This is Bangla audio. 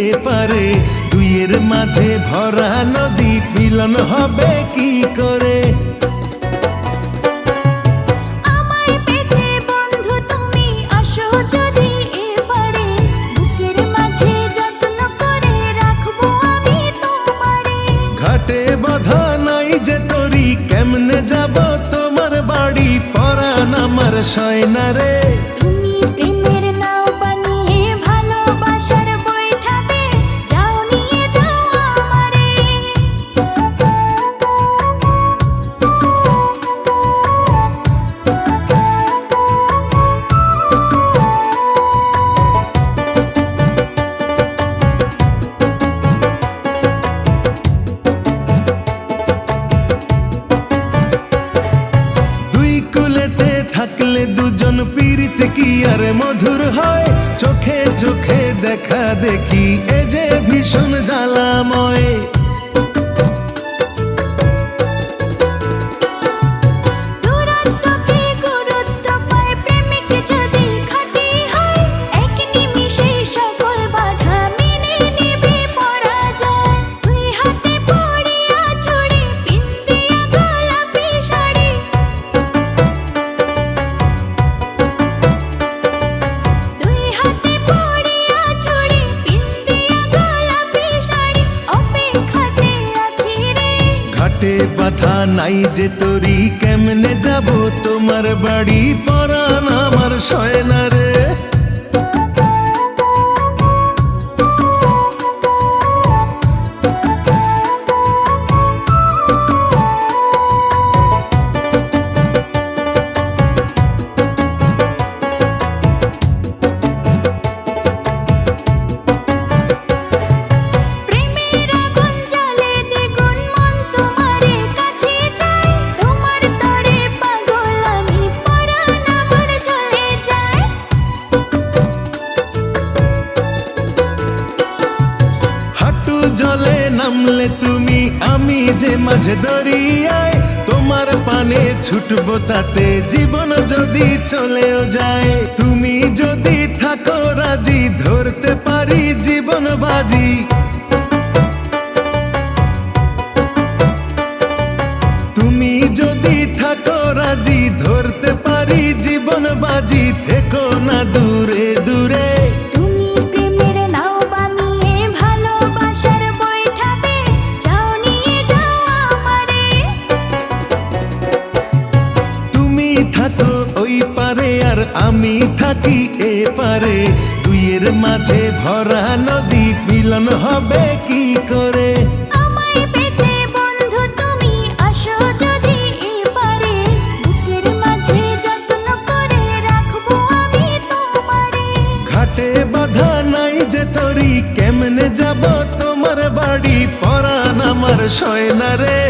এপারে, দুইয়ের মাঝে ভরা নদী মিলন হবে কি করে? ঘাটে বাঁধা নাই যে তরি, কেমনে যাব তোমার বাড়ি? পরাণ আমার সয় না রে। থাকলে দুজন পীড়িত কি আর মধুর হয়? চোখে চোখে দেখা দেখি এ যে ভীষণ জ্বালাময়। ঘাটে বাঁধা নাই যে তরি, কেমনে যাব তোমার বাড়ি? পরাণ আমার সয় না রে। জলে নামলে তুমি, আমি যে মাঝে দরিয়ায়, তোমার পানে ছুটবো তাতে জীবন যদি চলেও যায়। তুমি যদি থাকো রাজি, ধরতে পারি জীবন বাজি। তুমি যদি থাকো রাজি, ধরতে পারি জীবন বাজি। থেকো না দূরে দূরে, থাকো ওই পারে আর আমি থাকি এপারে, দুইয়ের মাঝে ভরা নদী মিলন হবে কি করে? ঘাটে বাঁধা নাই যে তরি, কেমনে যাব তোমার বাড়ি? পরাণ আমার সয় না রে।